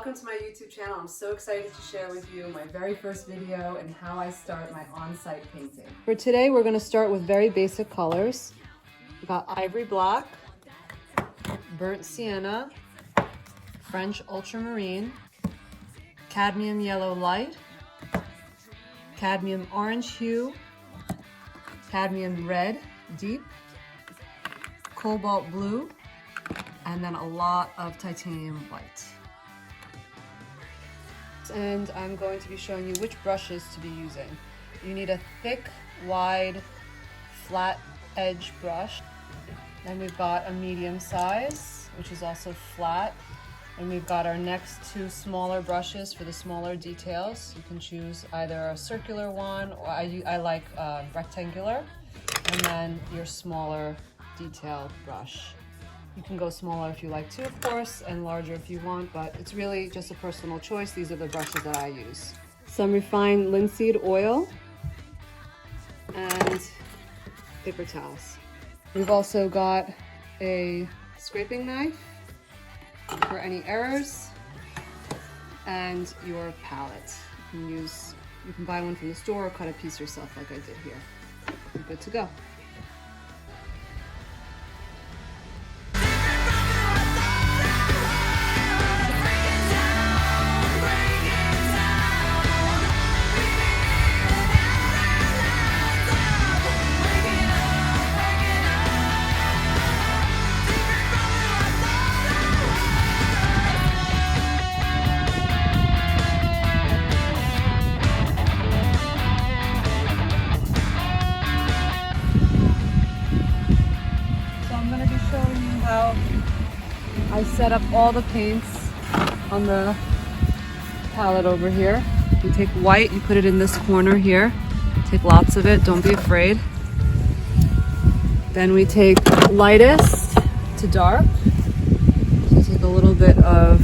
welcome to my YouTube channel. I'm so excited to share with you my very first video and how I start my on-site painting. For today, we're going to start with very basic colors. We've got ivory black, burnt sienna, French ultramarine, cadmium yellow light, cadmium orange hue, cadmium red deep, cobalt blue, and then a lot of titanium white. And I'm going to be showing you which brushes to be using. You need a thick, wide, flat edge brush. Then we've got a medium size, which is also flat. And we've got our next two smaller brushes for the smaller details. You can choose either a circular one, or I like rectangular, and then your smaller detailed brush. You can go smaller if you like to, of course, and larger if you want, but it's really just a personal choice. These are the brushes that I use. Some refined linseed oil and paper towels. We've also got a scraping knife for any errors, and your pallet. You can buy one from the store or cut a piece yourself like I did here. You're good to go. I set up all the paints on the palette over here. You take white, you put it in this corner here. Take lots of it, don't be afraid. Then we take lightest to dark. So take a little bit of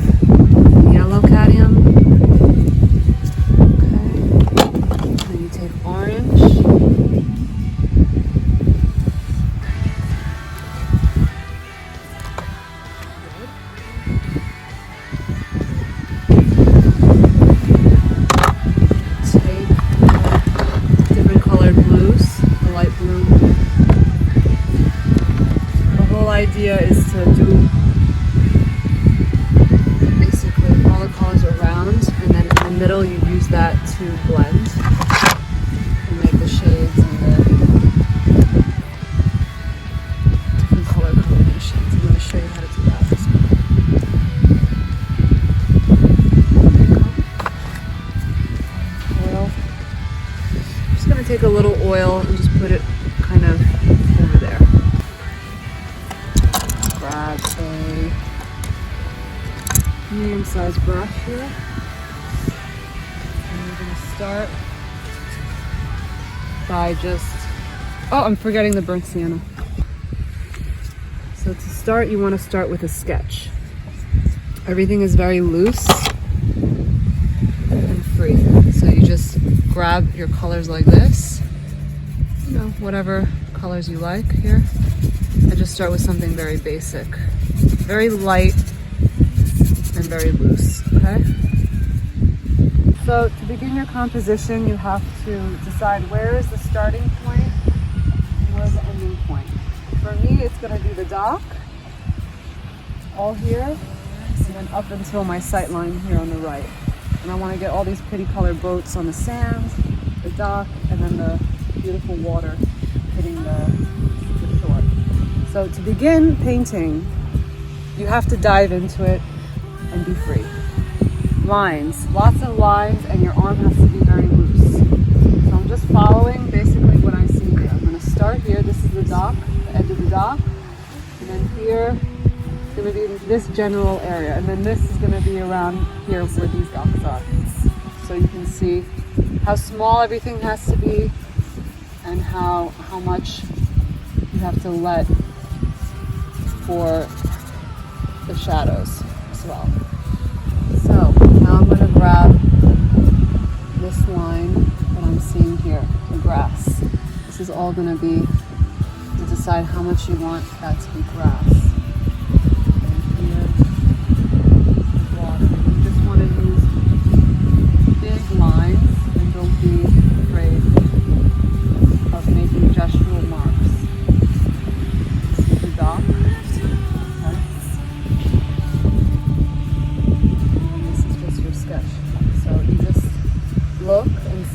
yellow cadmium. Okay. Then you take orange. Idea is to do basically all the colors around, and then in the middle you use that to blend and make the shades and the different color combinations. I'm going to show you how to do that as well. Oil. I'm just going to take a little oil and just put it kind of over there. Grab a medium-sized brush here, and we're going to start by I'm forgetting the burnt sienna. So to start, you want to start with a sketch. Everything is very loose and free, so you just grab your colors like this, whatever colors you like here. I just start with something very basic, very light and very loose, okay? So to begin your composition, you have to decide where is the starting point and where is the ending point. For me, it's going to be the dock, all here, and then up until my sight line here on the right. And I want to get all these pretty colored boats on the sand, the dock, and then the beautiful water hitting the shore. So to begin painting, you have to dive into it and be free. Lines, lots of lines, and your arm has to be very loose. So I'm just following basically what I see here. I'm going to start here. This is the dock, the edge of the dock. And then here, it's going to be this general area. And then this is going to be around here where these docks are. So you can see how small everything has to be and how much you have to let for the shadows as well. So now I'm going to grab this line that I'm seeing here, the grass. This is all going to be to decide how much you want that to be grass. And here, water. You just want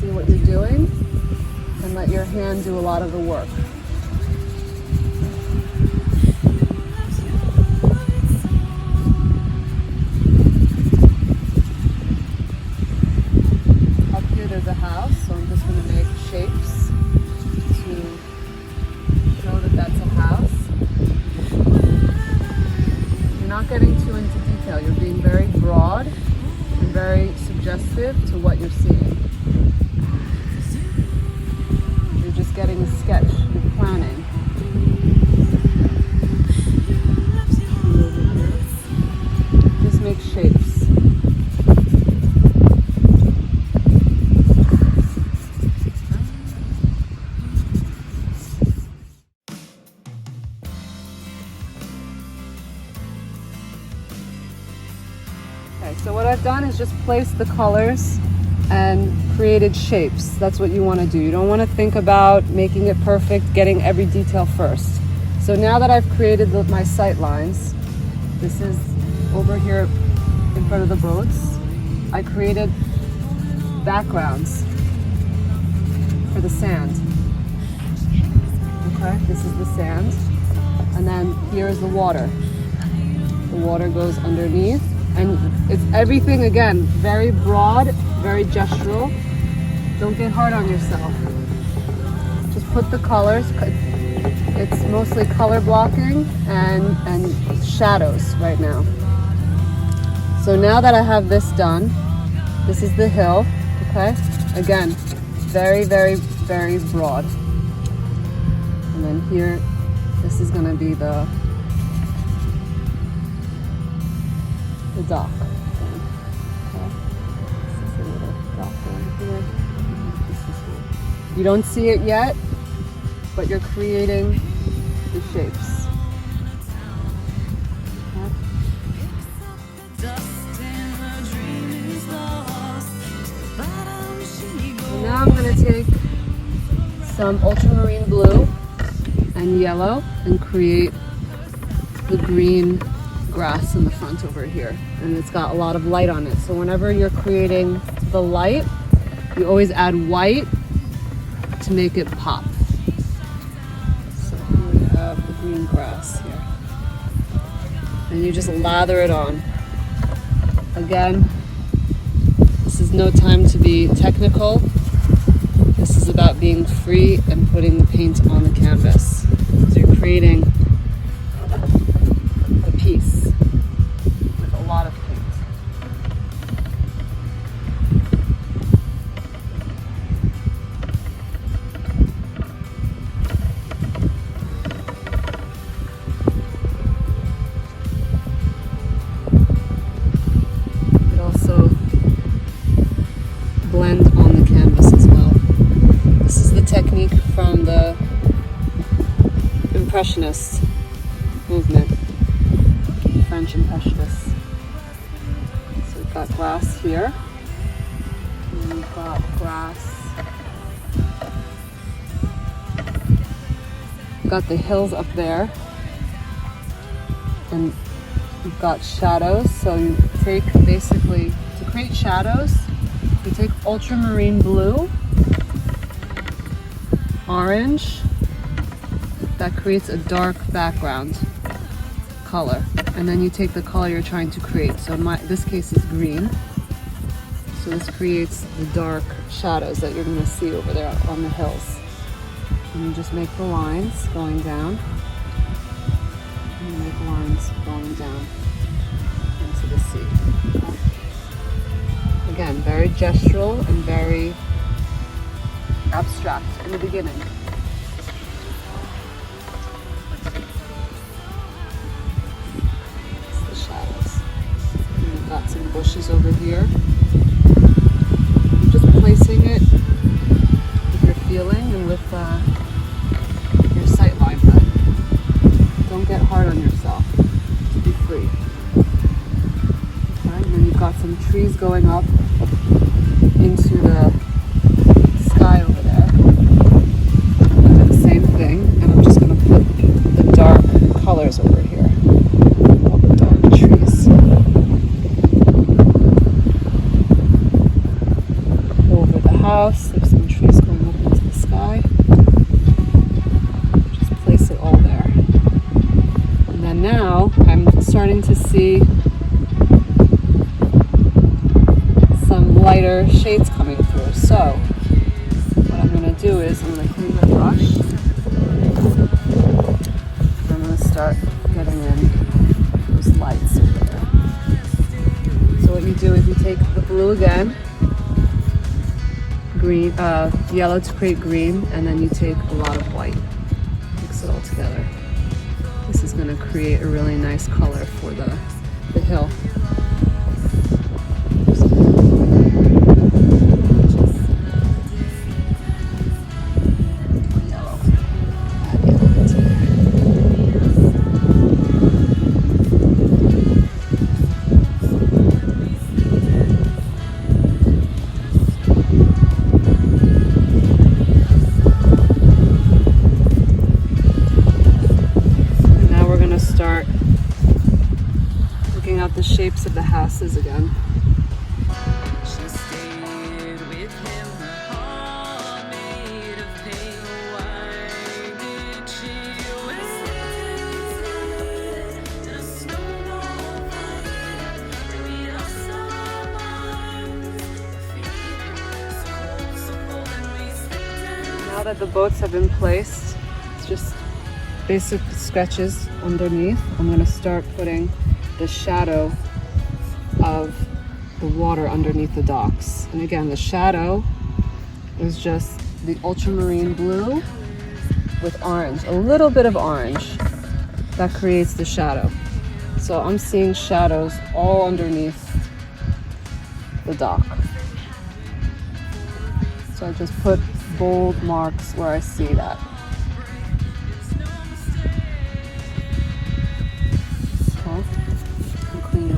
see what you're doing and let your hand do a lot of the work. Up here there's a house, so I'm just going to make shapes to show that that's a house. You're not getting too into detail. You're being very broad and very suggestive to what you're seeing. You're just getting a sketch. You're planning. Just make shapes. Okay, so what I've done is just placed the colors and created shapes. That's what you want to do. You don't want to think about making it perfect, getting every detail first. So now that I've created my sight lines, this is over here in front of the boats, I created backgrounds for the sand. Okay, this is the sand. And then here is the water. The water goes underneath. And it's everything, again, very broad, very gestural. Don't get hard on yourself. Just put the colors. It's mostly color blocking and shadows right now. So now that I have this done, this is the hill, okay? Again, very, very, very broad. And then here, this is gonna be the dock. Okay. This is a little dock over here. You don't see it yet, but you're creating the shapes. Okay. So now I'm going to take some ultramarine blue and yellow and create the green grass in the front over here, and it's got a lot of light on it. So whenever you're creating the light, you always add white to make it pop. So here we have the green grass here, and you just lather it on. Again, this is no time to be technical. This is about being free and putting the paint on the canvas. So you're creating the piece with a lot of paint. You could also blend on the canvas as well. This is the technique from the Impressionist movement. French Impressionists. So we've got grass here, and we've got grass. We've got the hills up there, and we've got shadows. So you take, basically, to create shadows, you take ultramarine blue, orange, that creates a dark background color, and then you take the color you're trying to create. So in this case is green, so this creates the dark shadows that you're going to see over there on the hills. And you just make the lines going down, and you make lines going down into the sea. Okay. Again, very gestural and very abstract in the beginning. Got some bushes over here. Just placing it with your feeling and with your sight line. Don't get hard on yourself. Just be free. Okay, and then you've got some trees going up into the sky over there. And the same thing, and I'm just going to put the dark colors over here. All the dark trees. house. There's some trees going up into the sky. Just place it all there. And then now I'm starting to see some lighter shades coming through. So what I'm going to do is I'm going to clean my brush. And I'm going to start getting in those lights over there. So what you do is you take the blue again, green, yellow to create green, and then you take a lot of white. Mix it all together. This is going to create a really nice color for the hill. The shapes of the houses again. She stayed with him, her heart made of pale wine. Did she wait? Did a snowball fight? We lost our minds. Feet so cold and we slipped. Now that the boats have been placed, it's just basic sketches underneath. I'm going to start putting the shadow of the water underneath the docks. And again, the shadow is just the ultramarine blue with orange, a little bit of orange that creates the shadow. So I'm seeing shadows all underneath the dock. So I just put bold marks where I see that.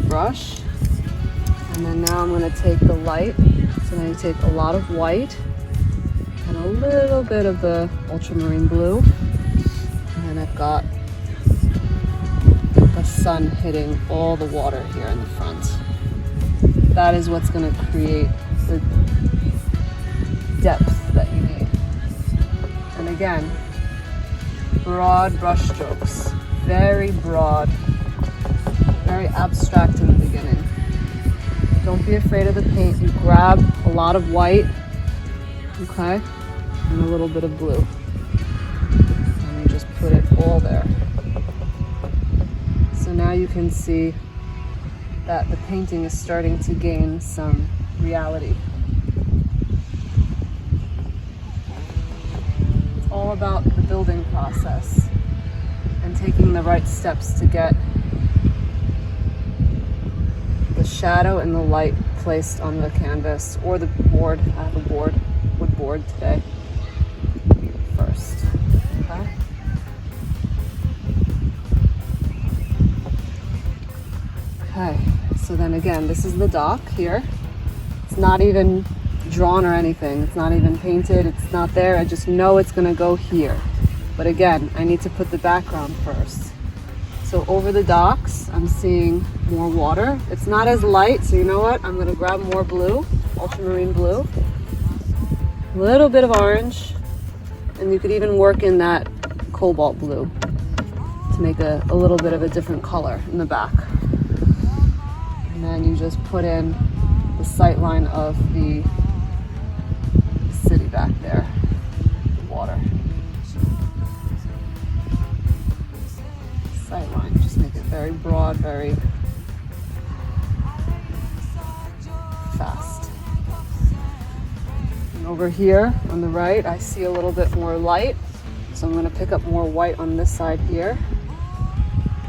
Brush, and then now I'm going to take the light. So now you take a lot of white and a little bit of the ultramarine blue, and then I've got the sun hitting all the water here in the front. That is what's going to create the depth that you need. And again, broad brush strokes, very broad, very abstract in the beginning. Don't be afraid of the paint. You grab a lot of white, okay, and a little bit of blue. And you just put it all there. So now you can see that the painting is starting to gain some reality. It's all about the building process and taking the right steps to get the shadow and the light placed on the canvas or the board. I have a wood board today first. Okay. Okay, so then again, this is the dock here. It's not even drawn or anything. It's not even painted. It's not there. I just know it's gonna go here. But again, I need to put the background first. So over the docks, I'm seeing more water. It's not as light, so you know what? I'm gonna grab more blue, ultramarine blue, a little bit of orange, and you could even work in that cobalt blue to make a little bit of a different color in the back. And then you just put in the sight line of the city back there, the water. Sight line, just make it very broad, very fast. And over here on the right, I see a little bit more light, so I'm going to pick up more white on this side here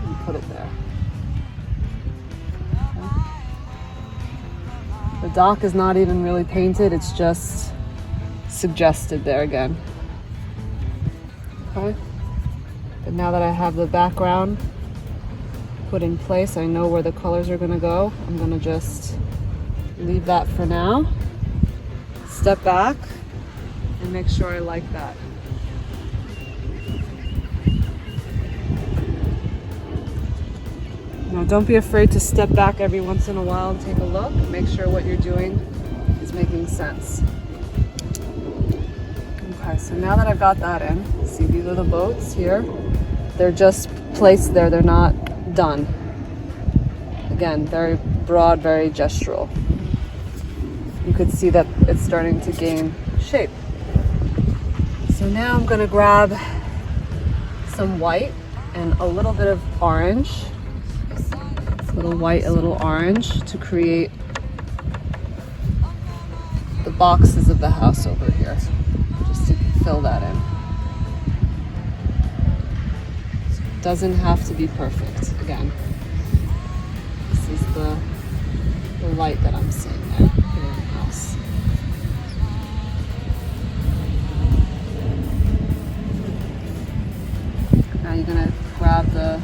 and put it there. Okay. The dock is not even really painted, it's just suggested there again. Okay. But now that I have the background put in place, I know where the colors are going to go. I'm going to just leave that for now, step back, and make sure I like that. Now don't be afraid to step back every once in a while and take a look. Make sure what you're doing is making sense. So now that I've got that in, see, these are the boats here. They're just placed there, they're not done. Again, very broad, very gestural. You could see that it's starting to gain shape. So now I'm gonna grab some white and a little bit of orange. A little white, a little orange to create the boxes of the house over here. Just to fill that in. Doesn't have to be perfect, again. This is the light that I'm seeing there here in the house. Now you're gonna grab the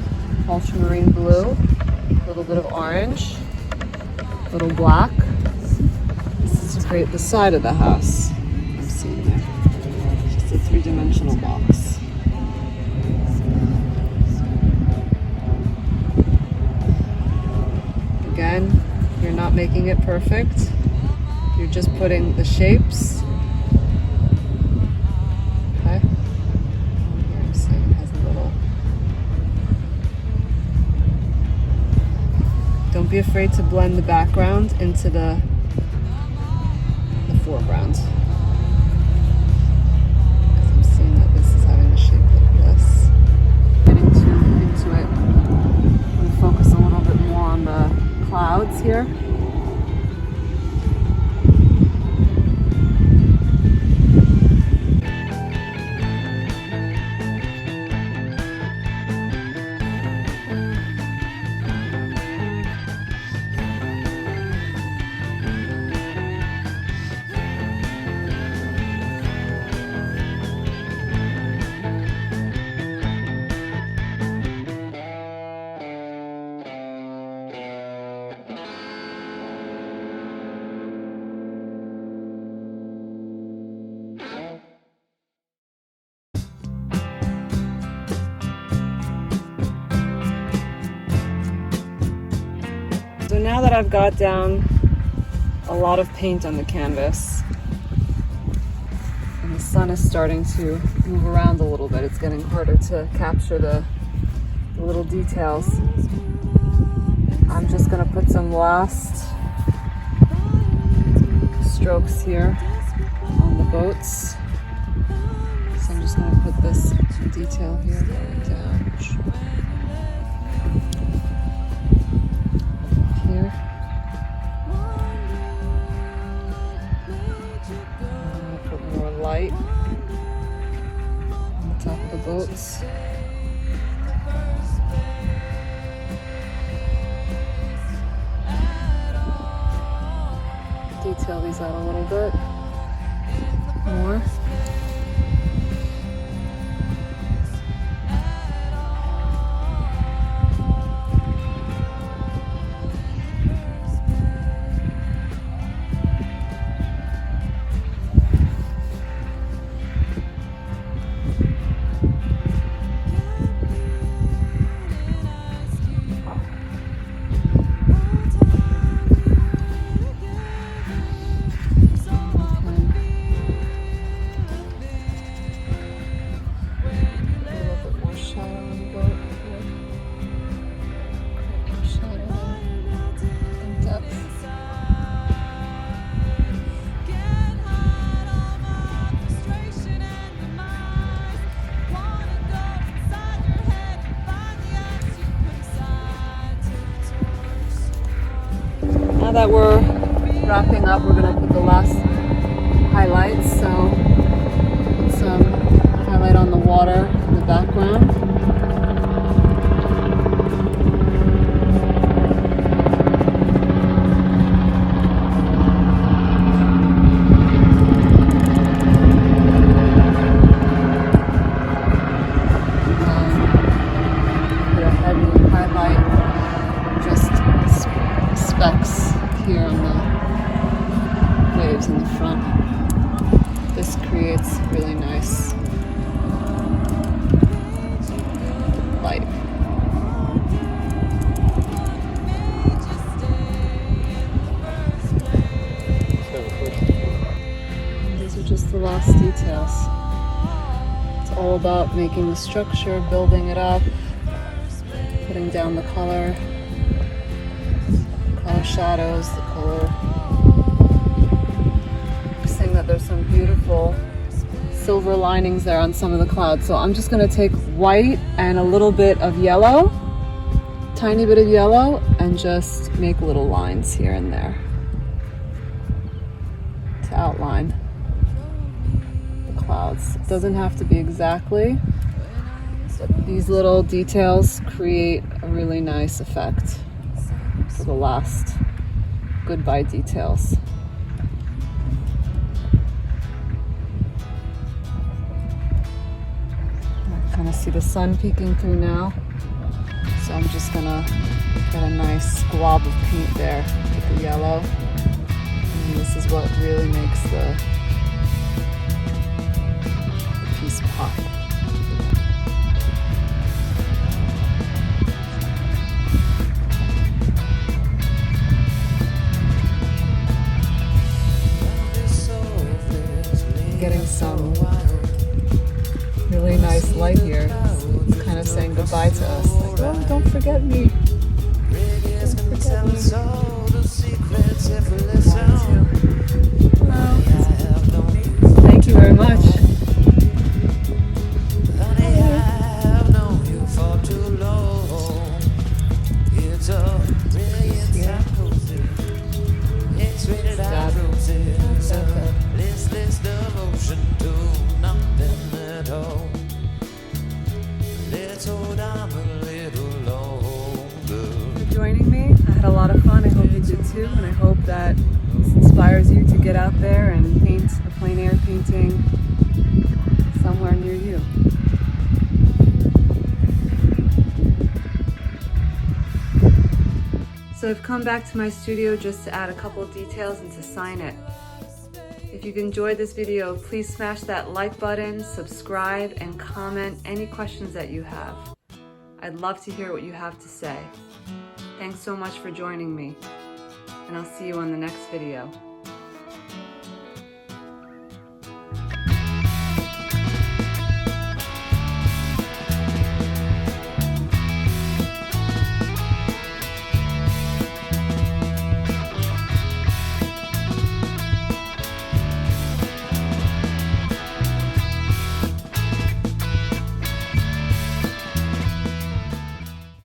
ultramarine blue, a little bit of orange, a little black. This is to create the side of the house. I'm seeing there. Just a three-dimensional box. Again, you're not making it perfect. You're just putting the shapes. Okay. Here I'm seeing it has a little. Don't be afraid to blend the background into the foreground. Because I'm seeing that this is having a shape like this. Getting too into it. I'm going to focus a little bit more on the clouds here. So now that I've got down a lot of paint on the canvas and the sun is starting to move around a little bit, it's getting harder to capture the little details. I'm just going to put some last strokes here on the boats. So I'm just going to put this detail here going down. Here. I'm going to put more light on the top of the boats. Detail these out a little bit more. Now that we're wrapping up, we're going to put the last highlights. So put some highlight on the water in the background. Put a heavy highlight, just specks here on the waves in the front. This creates really nice light. These are just the last details. all about making the structure, building it up, putting down the color shadows, the color. Just saying that there's some beautiful silver linings there on some of the clouds. So I'm just going to take white and a little bit of yellow, tiny bit of yellow, and just make little lines here and there to outline the clouds. It doesn't have to be exactly, but these little details create a really nice effect for the last goodbye details. I kind of see the sun peeking through now, so I'm just gonna get a nice squab of paint there with the yellow. And this is what really makes the piece pop. Getting some really nice light here. It's kind of saying goodbye to us. Like, oh, don't forget me. Don't forget me. Hello. Thank you very much. Joining me. I had a lot of fun. I hope you did too, and I hope that this inspires you to get out there and paint a plein air painting somewhere near you. So I've come back to my studio just to add a couple of details and to sign it. If you've enjoyed this video, please smash that like button, subscribe, and comment any questions that you have. I'd love to hear what you have to say. Thanks so much for joining me, and I'll see you on the next video.